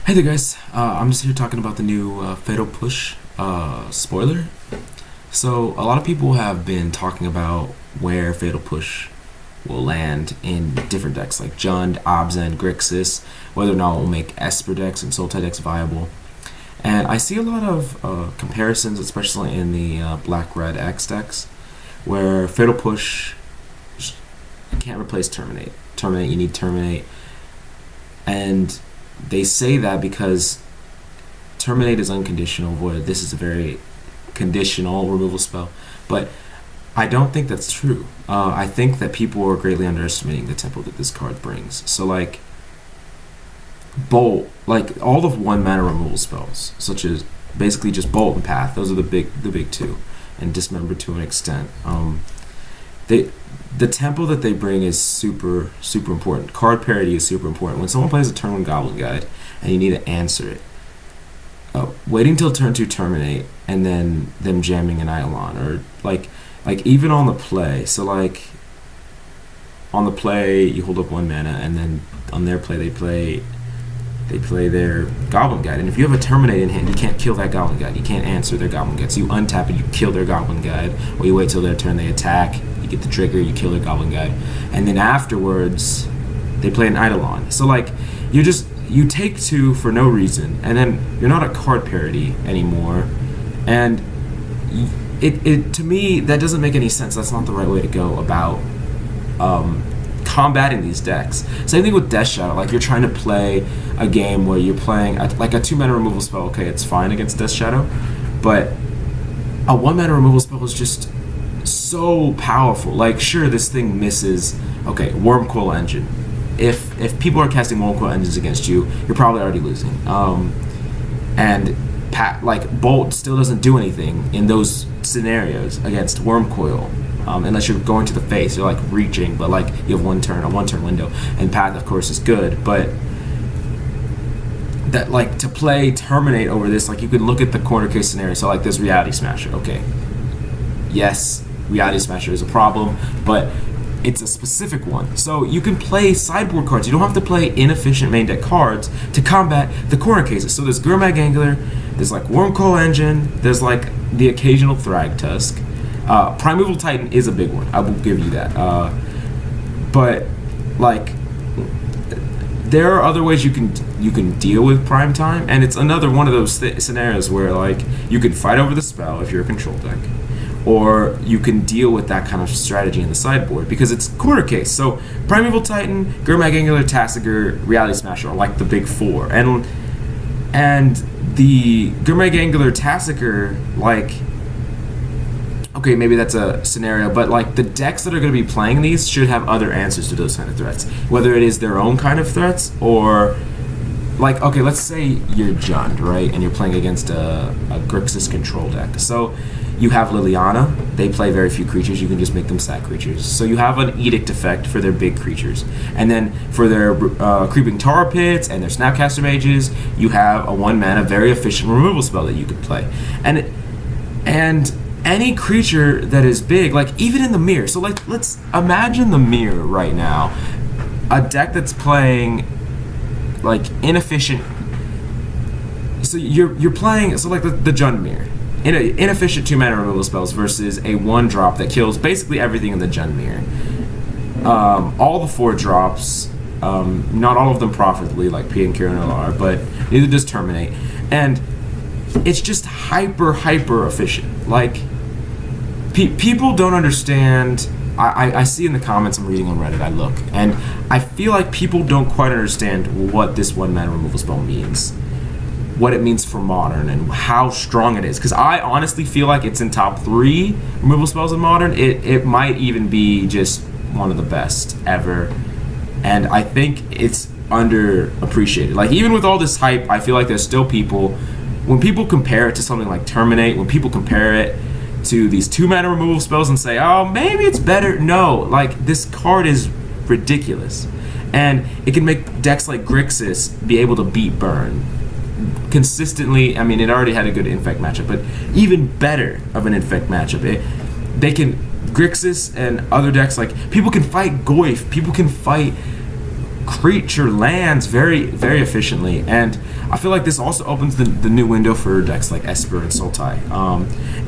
Hey there, guys. I'm just here talking about the new Fatal Push spoiler. So, a lot of people have been talking about where Fatal Push will land in different decks like Jund, Abzan, Grixis, whether or not it will make Esper decks and Sultai decks viable. And I see a lot of comparisons, especially in the Black-Red X decks, where Fatal Push can't replace Terminate. Terminate, you need Terminate. And they say that because Terminate is unconditional, where this is a very conditional removal spell. But I don't think that's true. I think that people are greatly underestimating the tempo that this card brings. So, like, Bolt, like all the 1 mana removal spells, such as basically just Bolt and Path, those are the big two, and Dismember to an extent. The tempo that they bring is super important. Card parity is super important. When someone plays a turn 1 Goblin Guide and you need to answer it, waiting till turn 2 Terminate and then them jamming an Eidolon, or like even on the play. So like on the play you hold up 1 mana, and then on their play they play their Goblin Guide, and if you have a Terminate in hand, you can't kill that Goblin Guide. You can't answer their Goblin Guide. So you untap it, you kill their Goblin Guide, or you wait till their turn, they attack, you get the trigger, you kill their Goblin Guide, and then afterwards they play an Eidolon. So like you take 2 for no reason, and then you're not at card parity anymore, and it to me that doesn't make any sense. That's not the right way to go about combating these decks. Same thing with Death Shadow. Like, you're trying to play a game where you're playing like a 2 mana removal spell. Okay, it's fine against Death Shadow, but a 1 mana removal spell is just so powerful. Like, sure, this thing misses. Okay, Wormcoil Engine. If people are casting Wormcoil Engines against you, you're probably already losing. And Bolt still doesn't do anything in those scenarios against Wormcoil. Unless you're going to the face, you're like reaching, but like you have a 1 turn window, and Path of course is good, but that, like, to play Terminate over this, like, you could look at the corner case scenario. So like this Reality Smasher, okay, yes, Reality Smasher is a problem, but it's a specific one. So you can play sideboard cards. You don't have to play inefficient main deck cards to combat the corner cases. So there's Gurmag Angler, there's like Wormcoil Engine, there's like the occasional Thragtusk. Primeval Titan is a big one, I will give you that. But like, there are other ways you can deal with Prime Time, and it's another one of those scenarios where like you can fight over the spell if you're a control deck, or you can deal with that kind of strategy in the sideboard because it's quarter case. So Primeval Titan, Gurmag Angler, Tasigur, Reality Smasher are like the big 4, and the Gurmag Angler, Tasigur, like, okay, maybe that's a scenario, but like the decks that are going to be playing these should have other answers to those kind of threats, whether it is their own kind of threats, or like, okay, let's say you're Jund, right, and you're playing against a Grixis control deck. So you have Liliana, they play very few creatures, you can just make them sack creatures. So you have an Edict effect for their big creatures, and then for their Creeping Tar Pits and their Snapcaster Mages, you have a 1 mana very efficient removal spell that you could play. And any creature that is big, like even in the mirror. So like, let's imagine the mirror right now, a deck that's playing like inefficient. So you're playing, so like the Jund mirror, inefficient 2 mana removal spells versus a 1-drop that kills basically everything in the Jund mirror. All the 4 drops, not all of them profitably, like P and Kieran are, but neither does Terminate, and it's just hyper efficient. Like, people don't understand. I see in the comments, I'm reading on Reddit, I look, and I feel like people don't quite understand what this 1 mana removal spell means, what it means for Modern, and how strong it is. Because I honestly feel like it's in top 3 removal spells in Modern. It might even be just one of the best ever, and I think it's underappreciated. Like, even with all this hype, I feel like there's still people, when people compare it to something like Terminate, when people compare it to these 2 mana removal spells and say, oh, maybe it's better. No, like, this card is ridiculous, and it can make decks like Grixis be able to beat Burn consistently. I mean, it already had a good Infect matchup, but even better of an Infect matchup. They can, Grixis and other decks, like, people can fight Goyf, people can fight creature lands very, very efficiently. And I feel like this also opens the new window for decks like Esper and Sultai.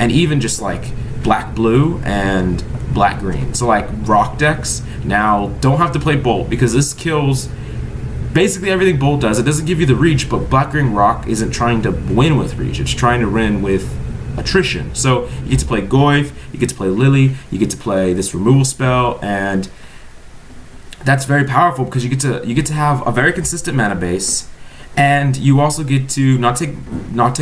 And even just like black-blue and black-green. So like rock decks now don't have to play Bolt because this kills basically everything Bolt does. It doesn't give you the reach, but black-green rock isn't trying to win with reach. It's trying to win with attrition. So you get to play Goyf, you get to play Lily, you get to play this removal spell, and that's very powerful because you get to have a very consistent mana base, and you also get to not take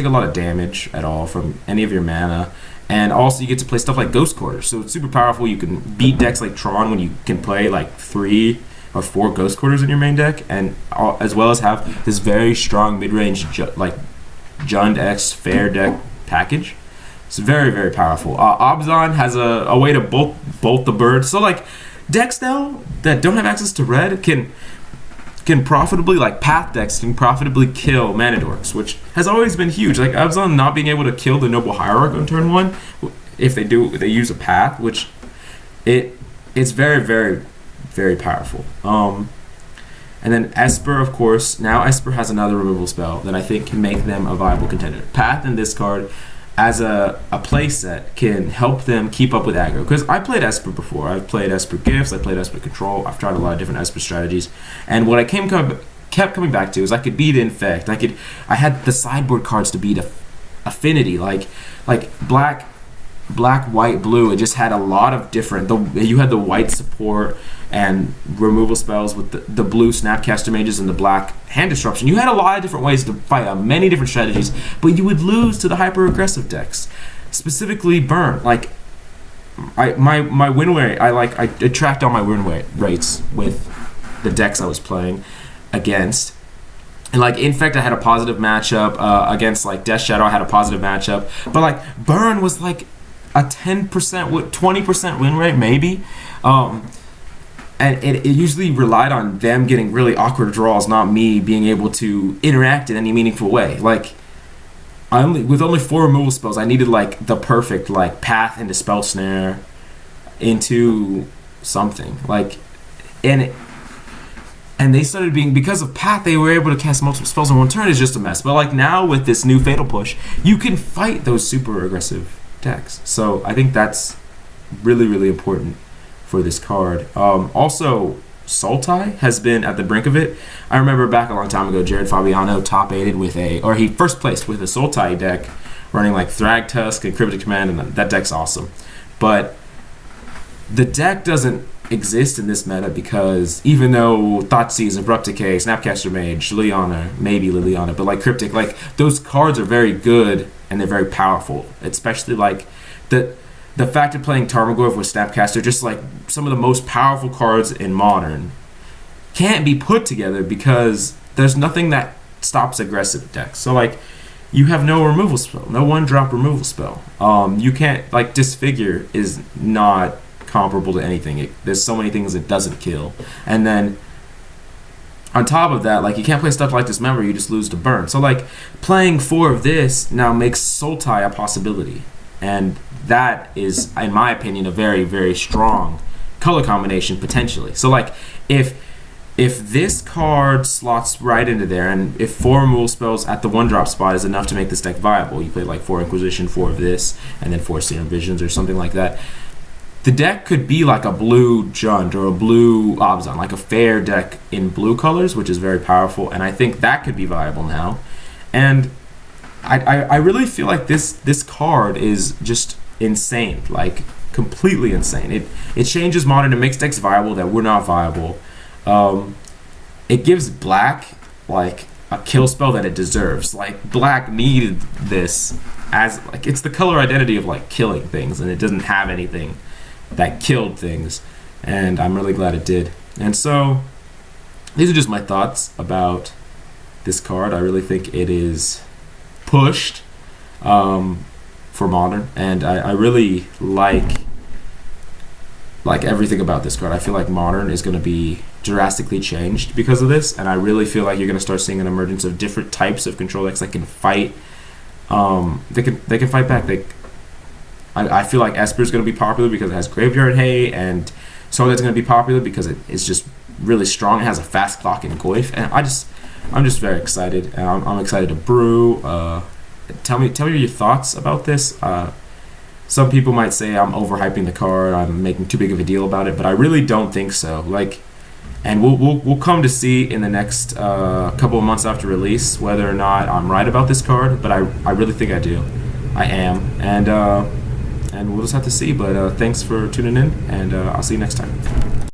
a lot of damage at all from any of your mana, and also you get to play stuff like Ghost Quarters. So it's super powerful. You can beat decks like Tron when you can play like 3 or 4 Ghost Quarters in your main deck, and as well as have this very strong mid-range like Jund X Fair deck package. It's very, very powerful. Abzan has a way to bolt the bird. So like decks now that don't have access to red can profitably, like path decks can profitably kill mana dorks, which has always been huge. Like Abzan not being able to kill the Noble Hierarch on turn 1 if they use a path, which it's very, very, very powerful. And then Esper, of course. Now Esper has another removal spell that I think can make them a viable contender. Path in this card as a play set can help them keep up with aggro. Because I played Esper before. I've played Esper Gifts, I played Esper Control, I've tried a lot of different Esper strategies. And what I kept coming back to is I could beat Infect. I had the sideboard cards to beat Affinity, like black, white, blue. It just had a lot of different. You had the white support and removal spells with the blue Snapcaster Mages and the black Hand Disruption. You had a lot of different ways to fight on many different strategies, but you would lose to the hyper aggressive decks, specifically Burn. Like my win rate, I tracked all my win rates with the decks I was playing against. And like Infect, I had a positive matchup against like Death Shadow. I had a positive matchup, but like Burn was like a 10%, 20% win rate maybe. And it usually relied on them getting really awkward draws, not me being able to interact in any meaningful way. Like, with only 4 removal spells, I needed like the perfect like path into Spell Snare, into something like, and they started being, because of path, they were able to cast multiple spells in one turn. Is just a mess. But like now with this new Fatal Push, you can fight those super aggressive decks. So I think that's really, really important for this card. Also, Sultai has been at the brink of it. I remember back a long time ago, Jared Fabiano top-8'd he first placed with a Sultai deck running like Thragtusk and Cryptic Command, and that deck's awesome. But the deck doesn't exist in this meta because even though Thoughtseize, Abrupt Decay, Snapcaster Mage, Liliana, maybe Liliana, but like Cryptic, like those cards are very good and they're very powerful, especially like the fact of playing Tarmogoyf with Snapcaster, just like some of the most powerful cards in Modern, can't be put together because there's nothing that stops aggressive decks. So like, you have no removal spell, no 1-drop removal spell. You can't, like, Disfigure is not comparable to anything. There's so many things it doesn't kill. And then on top of that, like, you can't play stuff like Dismember, you just lose to Burn. So like, playing 4 of this now makes Sultai a possibility. And that is, in my opinion, a very, very strong color combination potentially. So like, if this card slots right into there, and if 4 removal spells at the 1-drop spot is enough to make this deck viable, you play like 4 Inquisition, 4 of this, and then 4 Serum Visions or something like that, the deck could be like a blue Jund or a blue Abzan, like a fair deck in blue colors, which is very powerful, and I think that could be viable now. And I really feel like this card is just insane, like completely insane. It changes Modern, it makes decks viable that were not viable. It gives black like a kill spell that it deserves. Like, black needed this as like, it's the color identity of like killing things, and it doesn't have anything that killed things, and I'm really glad it did. And so these are just my thoughts about this card. I really think it is pushed for Modern, and I really like everything about this card. I feel like Modern is going to be drastically changed because of this, and I really feel like you're going to start seeing an emergence of different types of control decks that can fight. They can fight back. I feel like Esper is going to be popular because it has Graveyard Hay, and Soul's going to be popular because it's just really strong. It has a fast clock in Goif, and I'm just very excited. I'm excited to brew. Tell me your thoughts about this. Some people might say I'm overhyping the card. I'm making too big of a deal about it, but I really don't think so. Like, and we'll come to see in the next couple of months after release whether or not I'm right about this card. But I really think I do. I am, and we'll just have to see. But thanks for tuning in, and I'll see you next time.